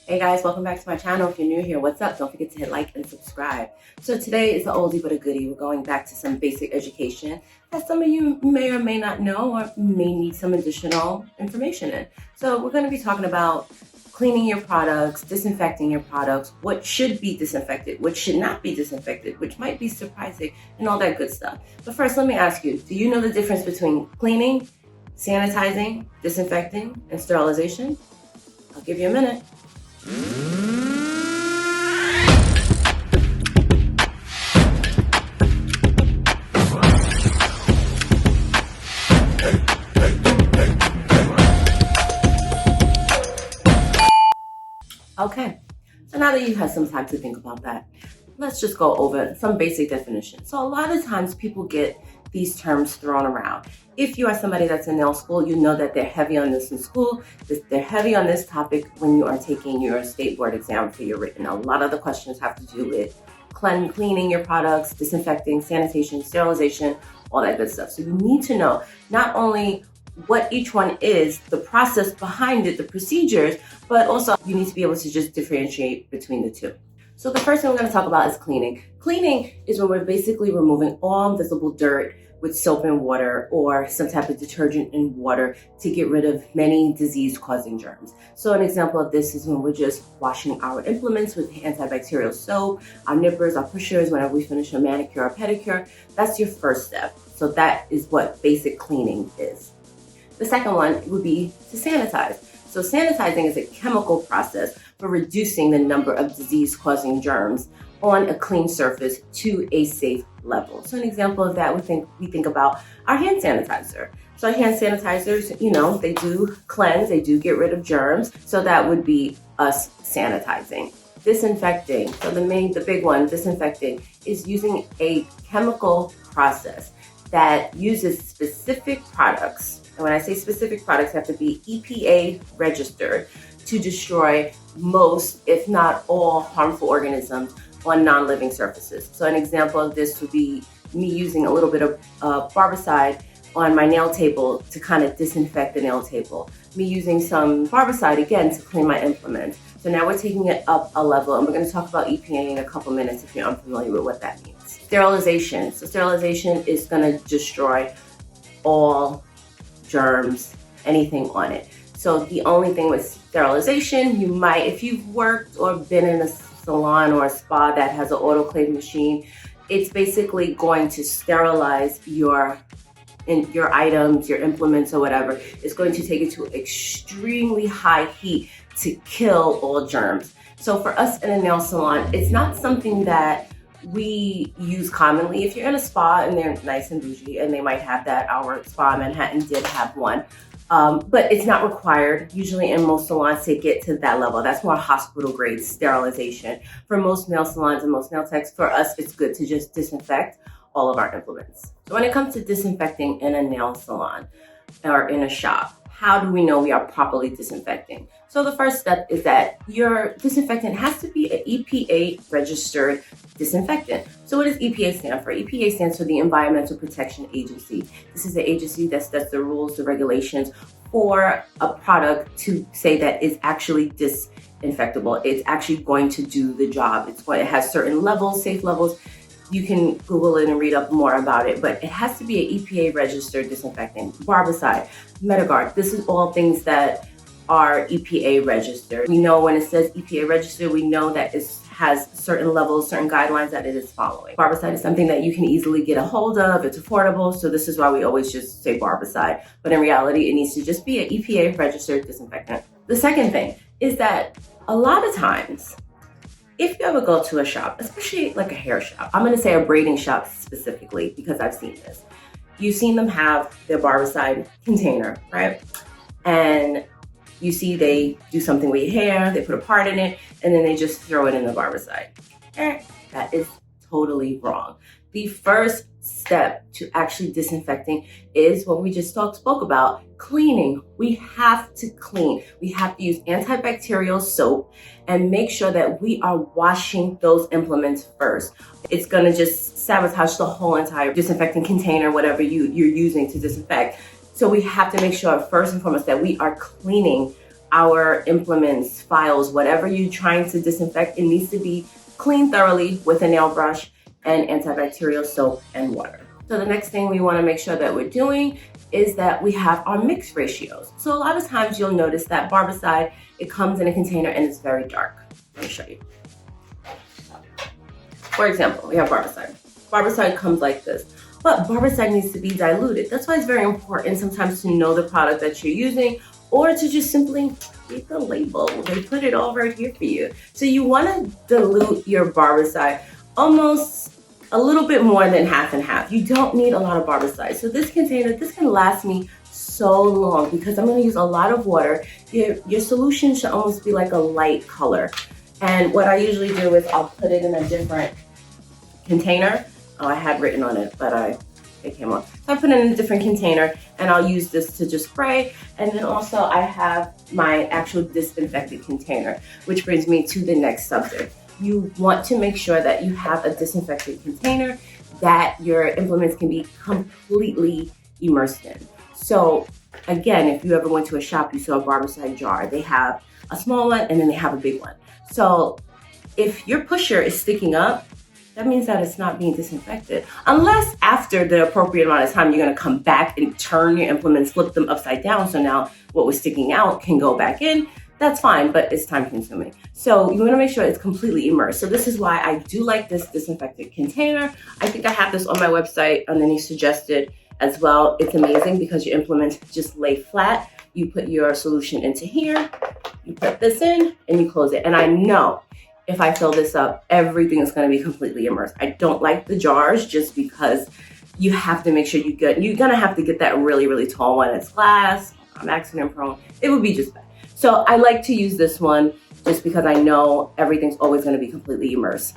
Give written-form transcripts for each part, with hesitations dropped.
Hey guys, welcome back to my channel. If you're new here, what's up? Don't forget to hit like and subscribe. So today is an oldie but a goodie. We're going back to some basic education that some of you may or may not know or may need some additional information in. So we're going to be talking about cleaning your products, disinfecting your products, what should be disinfected, what should not be disinfected, which might be surprising, and all that good stuff. But first, let me ask you, do you know the difference between cleaning, sanitizing, disinfecting, and sterilization? I'll give you a minute. Okay, so now that you have some time to think about that, let's just go over some basic definitions. So a lot of times people get these terms thrown around. If you are somebody that's in nail school, you know that they're heavy on this in school. They're heavy on this topic when you are taking your state board exam for your written. A lot of the questions have to do with cleaning your products, disinfecting, sanitation, sterilization, all that good stuff. So you need to know not only what each one is, the process behind it, the procedures, but also you need to be able to just differentiate between the two. So the first thing we're going to talk about is cleaning. Cleaning is when we're basically removing all visible dirt with soap and water or some type of detergent and water to get rid of many disease-causing germs. So an example of this is when we're just washing our implements with antibacterial soap, our nippers, our pushers, whenever we finish a manicure or pedicure. That's your first step. So that is what basic cleaning is. The second one would be to sanitize. So sanitizing is a chemical process for reducing the number of disease-causing germs on a clean surface to a safe level. So an example of that, we think about our hand sanitizer. So hand sanitizers, they do cleanse, they do get rid of germs. So that would be us sanitizing. Disinfecting, so the big one, disinfecting, is using a chemical process that uses specific products. And when I say specific products, they have to be EPA registered to destroy most, if not all, harmful organisms on non-living surfaces. So an example of this would be me using a little bit of barbicide on my nail table to kind of disinfect the nail table. Me using some barbicide, again, to clean my implements. So now we're taking it up a level, and we're going to talk about EPA in a couple minutes if you're unfamiliar with what that means. Sterilization. So sterilization is going to destroy all germs, anything on it. So the only thing with sterilization, you might, if you've worked or been in a salon or a spa that has an autoclave machine, it's basically going to sterilize your items, your implements or whatever. It's going to take it to extremely high heat to kill all germs. So for us in a nail salon, it's not something that we use commonly. If you're in a spa and they're nice and bougie, and they might have that, our spa in Manhattan did have one, but it's not required usually in most salons to get to that level. That's more hospital grade sterilization. For most nail salons and most nail techs, for us, it's good to just disinfect all of our implements. So when it comes to disinfecting in a nail salon or in a shop, how do we know we are properly disinfecting? So the first step is that your disinfectant has to be an EPA registered disinfectant. So what does EPA stand for? EPA stands for the Environmental Protection Agency. This is the agency that sets the rules, the regulations for a product to say that it's actually disinfectable. It's actually going to do the job. It has certain levels, safe levels. You can Google it and read up more about it, but it has to be an EPA registered disinfectant. Barbicide, Metagard, this is all things that are EPA registered. We know when it says EPA registered, we know that it has certain levels, certain guidelines that it is following. Barbicide is something that you can easily get a hold of. It's affordable, so this is why we always just say barbicide. But in reality, it needs to just be an EPA registered disinfectant. The second thing is that a lot of times, if you ever go to a shop, especially like a hair shop, I'm going to say a braiding shop specifically because I've seen this. You've seen them have their barbicide container, right? And you see they do something with your hair, they put a part in it, and then they just throw it in the barbicide. That is totally wrong. The first step to actually disinfecting is what we just spoke about, cleaning. We have to clean. We have to use antibacterial soap and make sure that we are washing those implements first. It's going to just sabotage the whole entire disinfecting container, whatever you're using to disinfect. So we have to make sure first and foremost that we are cleaning our implements, files, whatever you're trying to disinfect, it needs to be cleaned thoroughly with a nail brush and antibacterial soap and water. So the next thing we want to make sure that we're doing is that we have our mix ratios. So a lot of times you'll notice that barbicide, it comes in a container and it's very dark. Let me show you. For example, we have barbicide. Barbicide comes like this, but barbicide needs to be diluted. That's why it's very important sometimes to know the product that you're using, or to just simply read the label. They put it all right here for you. So you want to dilute your barbicide almost a little bit more than half and half. You don't need a lot of barbicide. So this container, this can last me so long because I'm going to use a lot of water. Your solution should almost be like a light color. And what I usually do is I'll put it in a different container. Oh, I had written on it, but it came off. So I put it in a different container and I'll use this to just spray. And then also I have my actual disinfected container, which brings me to the next subject. You want to make sure that you have a disinfected container that your implements can be completely immersed in. So again, if you ever went to a shop, you saw a barbicide jar, they have a small one and then they have a big one. So if your pusher is sticking up, that means that it's not being disinfected. Unless after the appropriate amount of time, you're gonna come back and turn your implements, flip them upside down. So now what was sticking out can go back in. That's fine, but it's time consuming. So you wanna make sure it's completely immersed. So this is why I do like this disinfected container. I think I have this on my website underneath suggested as well. It's amazing because your implements just lay flat. You put your solution into here, you put this in, and you close it. And I know if I fill this up, everything is going to be completely immersed. I don't like the jars just because you have to make sure you're going to have to get that really, really tall one. It's glass, I'm accident prone. It would be just bad. So I like to use this one just because I know everything's always going to be completely immersed.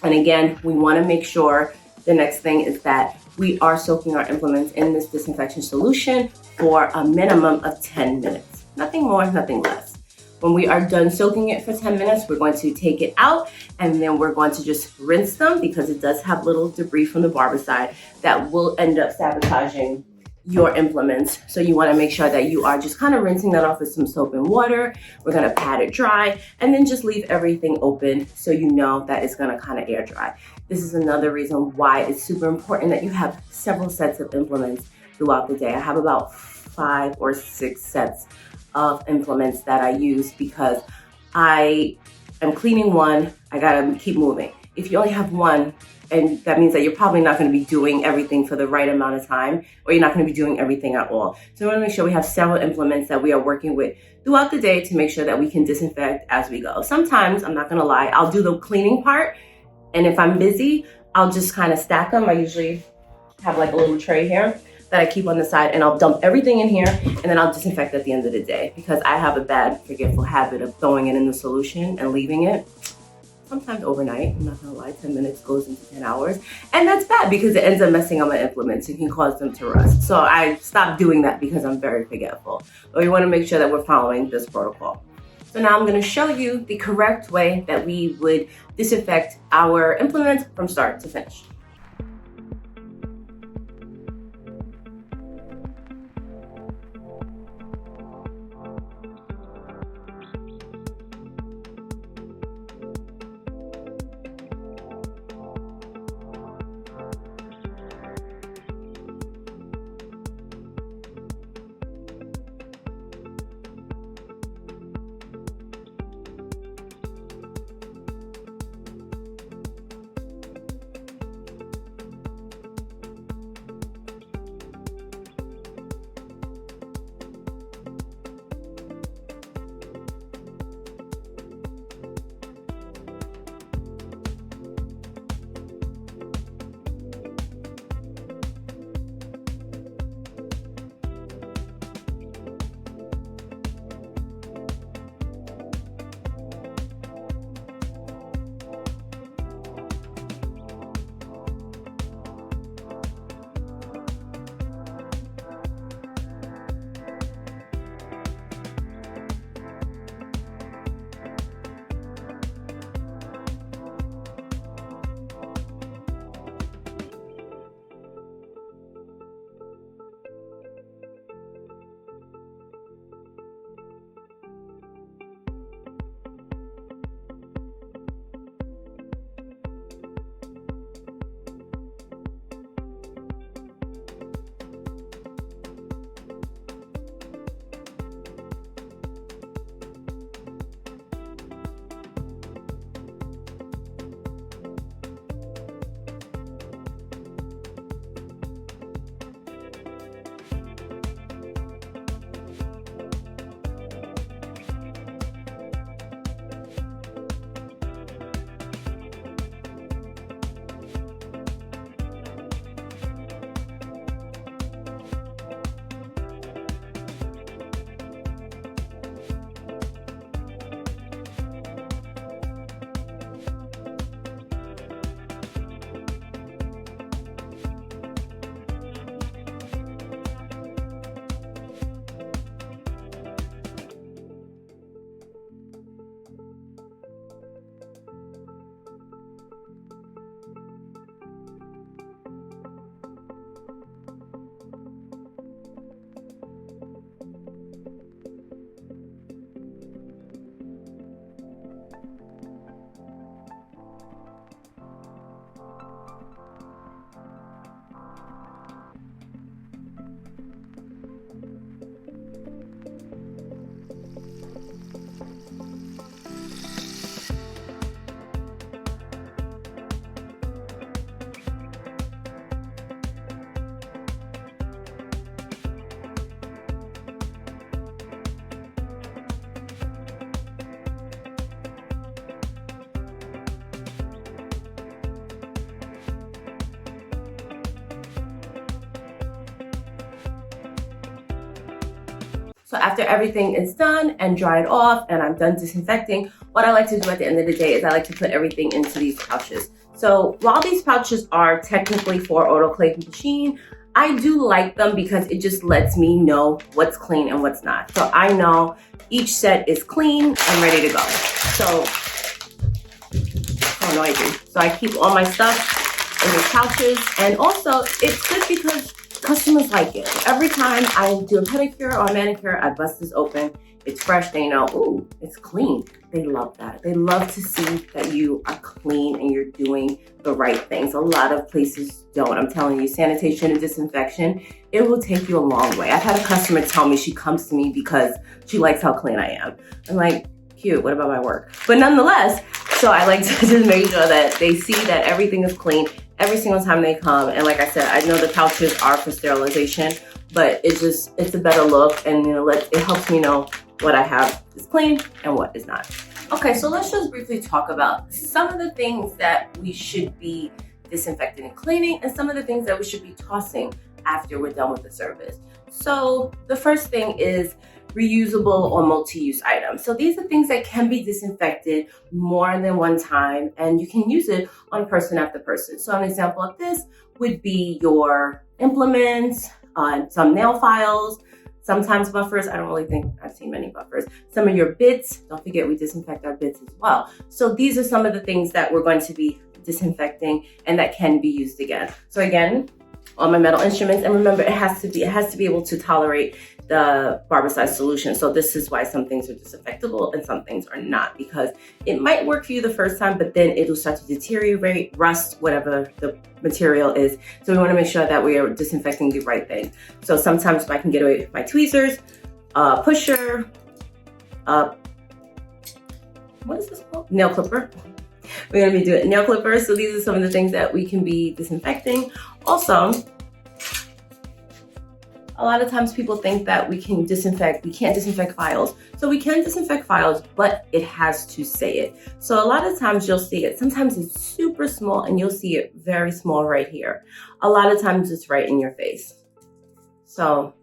And again, we want to make sure the next thing is that we are soaking our implements in this disinfection solution for a minimum of 10 minutes. Nothing more, nothing less. When we are done soaking it for 10 minutes, we're going to take it out and then we're going to just rinse them because it does have little debris from the barbicide that will end up sabotaging your implements. So you want to make sure that you are just kind of rinsing that off with some soap and water. We're going to pat it dry and then just leave everything open so you know that it's going to kind of air dry. This is another reason why it's super important that you have several sets of implements throughout the day. I have about 5 or 6 sets of implements that I use because I am cleaning one, I gotta keep moving. If you only have one, and that means that you're probably not gonna be doing everything for the right amount of time, or you're not gonna be doing everything at all. So we wanna make sure we have several implements that we are working with throughout the day to make sure that we can disinfect as we go. Sometimes, I'm not gonna lie, I'll do the cleaning part, and if I'm busy, I'll just kind of stack them. I usually have like a little tray here that I keep on the side, and I'll dump everything in here and then I'll disinfect at the end of the day because I have a bad forgetful habit of throwing it in the solution and leaving it sometimes overnight. I'm not gonna lie, 10 minutes goes into 10 hours. And that's bad because it ends up messing up my implements. It can cause them to rust. So I stopped doing that because I'm very forgetful. But we wanna make sure that we're following this protocol. So now I'm gonna show you the correct way that we would disinfect our implements from start to finish. So after everything is done and dried off and I'm done disinfecting, what I like to do at the end of the day is I like to put everything into these pouches. So while these pouches are technically for autoclave machine, I do like them because it just lets me know what's clean and what's not. So I know each set is clean and ready to go. So, oh no, I do. So I keep all my stuff in these pouches, and also it's good because customers like it. Every time I do a pedicure or a manicure, I bust this open. It's fresh. They know, ooh, it's clean. They love that. They love to see that you are clean and you're doing the right things. A lot of places don't. I'm telling you, sanitation and disinfection, it will take you a long way. I've had a customer tell me she comes to me because she likes how clean I am. I'm like, cute, what about my work? But nonetheless, so I like to just make sure that they see that everything is clean every single time they come. And like I said, I know the pouches are for sterilization, but it's a better look, and it helps me know what I have is clean and what is not. Okay, so let's just briefly talk about some of the things that we should be disinfecting and cleaning, and some of the things that we should be tossing after we're done with the service. So the first thing is reusable or multi-use items. So these are things that can be disinfected more than one time, and you can use it on person after person. So an example of this would be your implements, some nail files, sometimes buffers. I don't really think I've seen many buffers. Some of your bits. Don't forget we disinfect our bits as well. So these are some of the things that we're going to be disinfecting and that can be used again. So again, all my metal instruments, and remember it has to be able to tolerate the barbicide solution. So this is why some things are disinfectable and some things are not, because it might work for you the first time, but then it'll start to deteriorate, rust, whatever the material is. So we want to make sure that we are disinfecting the right thing. So sometimes I can get away with my tweezers, pusher, what is this called? Nail clipper. We're going to be doing nail clippers. So these are some of the things that we can be disinfecting. Also, a lot of times people think that we can't disinfect files. So we can disinfect files, but it has to say it. So a lot of times you'll see it. Sometimes it's super small and you'll see it very small right here. A lot of times it's right in your face. So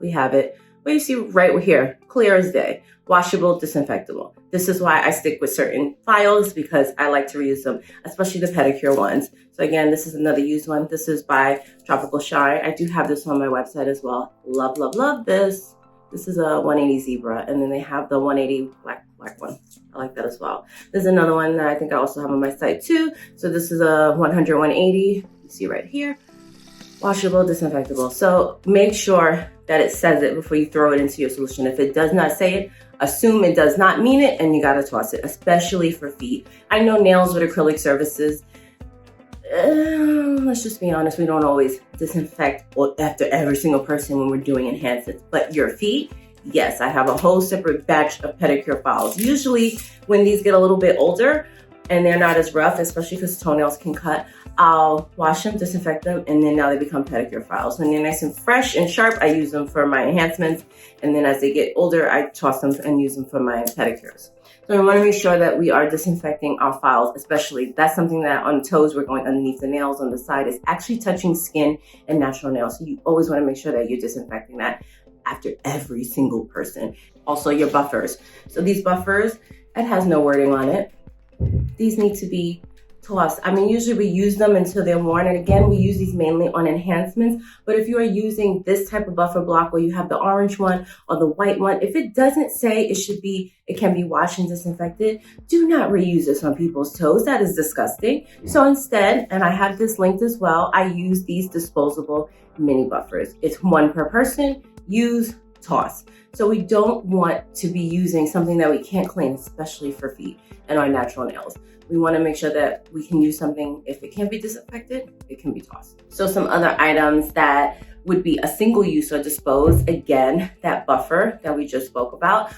we have it. What you see right here, clear as day, washable, disinfectable. This is why I stick with certain files, because I like to reuse them, especially the pedicure ones. So again, this is another used one. This is by Tropical Shine. I do have this on my website as well. Love, love, love this. This is a 180 zebra, and then they have the 180 black one. I like that as well. There's another one that I think I also have on my site too. So this is a 100 180. You see right here. Washable, disinfectable. So make sure that it says it before you throw it into your solution. If it does not say it, assume it does not mean it, and you gotta toss it, especially for feet. I know nails with acrylic surfaces, let's just be honest, we don't always disinfect after every single person when we're doing enhancements. But your feet, yes, I have a whole separate batch of pedicure files. Usually when these get a little bit older and they're not as rough, especially because toenails can cut, I'll wash them, disinfect them, and then now they become pedicure files. When they're nice and fresh and sharp, I use them for my enhancements. And then as they get older, I toss them and use them for my pedicures. So we want to make sure that we are disinfecting our files, especially that's something that on toes, we're going underneath the nails on the side, is actually touching skin and natural nails. So you always want to make sure that you're disinfecting that after every single person. Also your buffers. So these buffers, it has no wording on it. These need to be tossed. I mean, usually we use them until they're worn. And again, we use these mainly on enhancements. But if you are using this type of buffer block where you have the orange one or the white one, if it doesn't say it can be washed and disinfected, do not reuse this on people's toes. That is disgusting. So instead, and I have this linked as well, I use these disposable mini buffers. It's one per person, use, toss. So we don't want to be using something that we can't clean, especially for feet and our natural nails. We want to make sure that we can use something, if it can't be disinfected, it can be tossed. So some other items that would be a single use or dispose, again, that buffer that we just spoke about,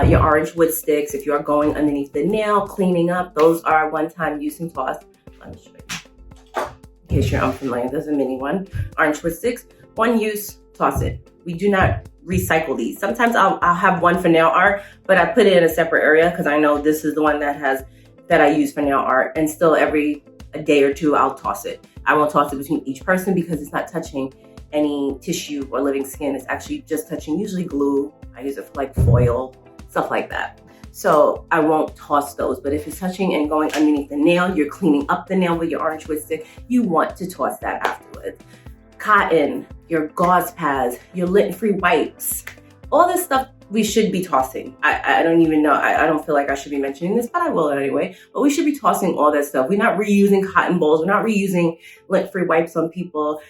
your orange wood sticks, if you are going underneath the nail, cleaning up, those are one-time use and toss. Let me show you. In case you're unfamiliar, there's a mini one. Orange wood sticks, one use, toss it. We do not recycle these. Sometimes I'll have one for nail art, but I put it in a separate area because I know this is the one that I use for nail art, and still a day or two I'll toss it. I won't toss it between each person because it's not touching any tissue or living skin. It's actually just touching usually glue. I use it for like foil, stuff like that. So I won't toss those, but if it's touching and going underneath the nail, you're cleaning up the nail with your orange twist stick, you want to toss that afterwards. Cotton, your gauze pads, your lint-free wipes, all this stuff we should be tossing. I don't even know, I don't feel like I should be mentioning this, but I will anyway. But we should be tossing all that stuff. We're not reusing cotton balls, we're not reusing lint-free wipes on people.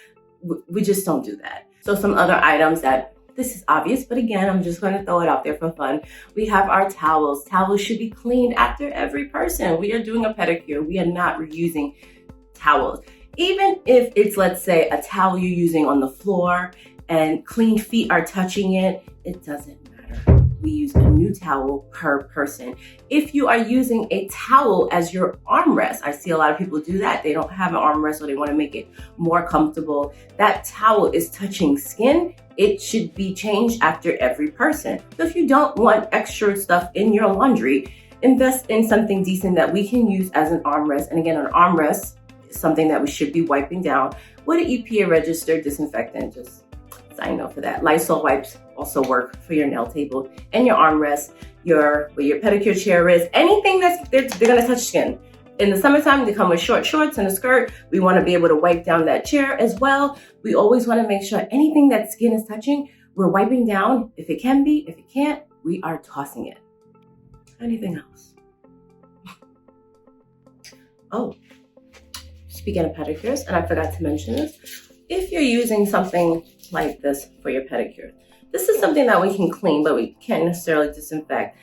We just don't do that. So some other items that, this is obvious, but again, I'm just going to throw it out there for fun. We have our towels. Towels should be cleaned after every person. We are doing a pedicure. We are not reusing towels. Even if it's, let's say, a towel you're using on the floor and clean feet are touching it, it doesn't matter. We use a new towel per person. If you are using a towel as your armrest, I see a lot of people do that. They don't have an armrest or they want to make it more comfortable. That towel is touching skin. It should be changed after every person. So if you don't want extra stuff in your laundry, invest in something decent that we can use as an armrest. And again, an armrest is something that we should be wiping down with an EPA registered disinfectant. Just sign up for that. Lysol wipes also work for your nail table and your armrest, where your pedicure chair is, anything that's they're gonna touch skin. In the summertime, they come with short shorts and a skirt. We want to be able to wipe down that chair as well. We always want to make sure anything that skin is touching, we're wiping down. If it can be, if it can't, we are tossing it. Anything else? Oh, speaking of pedicures, and I forgot to mention this, if you're using something like this for your pedicure, this is something that we can clean, but we can't necessarily disinfect.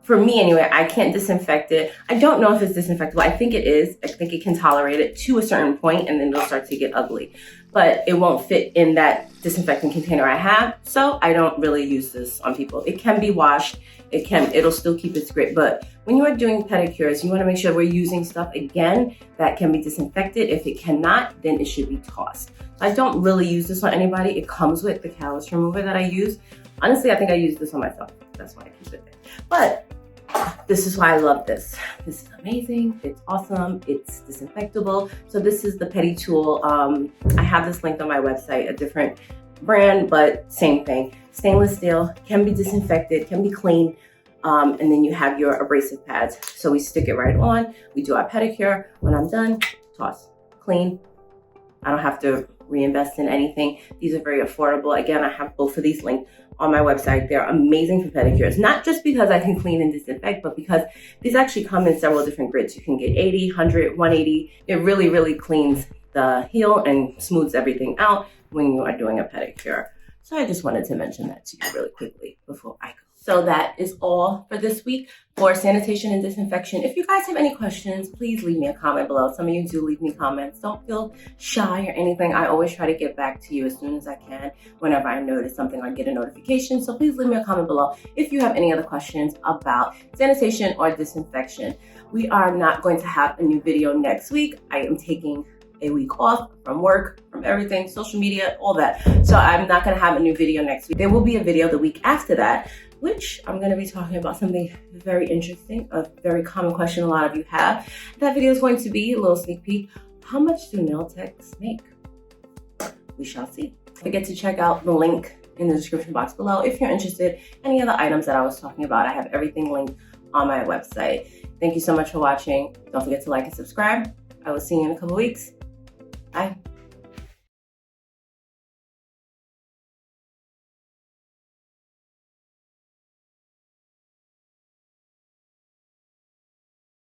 For me anyway, I can't disinfect it. I don't know if it's disinfectable. I think it is. I think it can tolerate it to a certain point and then it'll start to get ugly. But it won't fit in that disinfectant container I have. So I don't really use this on people. It can be washed. It'll still keep its grip. But when you are doing pedicures, you want to make sure we're using stuff again that can be disinfected. If it cannot, then it should be tossed. I don't really use this on anybody. It comes with the callus remover that I use. Honestly, I think I use this on myself. That's why I keep it there. But this is why I love this. This is amazing. It's awesome. It's disinfectable. So this is the Pedicure Tool. I have this linked on my website, a different brand, but same thing. Stainless steel, can be disinfected, can be cleaned. And then you have your abrasive pads. So we stick it right on. We do our pedicure. When I'm done, toss, clean. I don't have to reinvest in anything. These are very affordable. Again, I have both of these linked on my website. They're amazing for pedicures, not just because I can clean and disinfect, but because these actually come in several different grids. You can get 80, 100, 180. It really, really cleans the heel and smooths everything out when you are doing a pedicure. So I just wanted to mention that to you really quickly before I go. So that is all for this week for sanitation and disinfection. If you guys have any questions, please leave me a comment below. Some of you do leave me comments. Don't feel shy or anything. I always try to get back to you as soon as I can. Whenever I notice something or get a notification. So please leave me a comment below if you have any other questions about sanitation or disinfection. We are not going to have a new video next week. I am taking a week off from work, from everything, social media, all that. So I'm not going to have a new video next week. There will be a video the week after that, which I'm going to be talking about something very interesting, a very common question a lot of you have. That video is going to be a little sneak peek. How much do nail techs make? We shall see. Don't forget to check out the link in the description box below if you're interested in any other items that I was talking about. I have everything linked on my website. Thank you so much for watching. Don't forget to like and subscribe. I will see you in a couple weeks.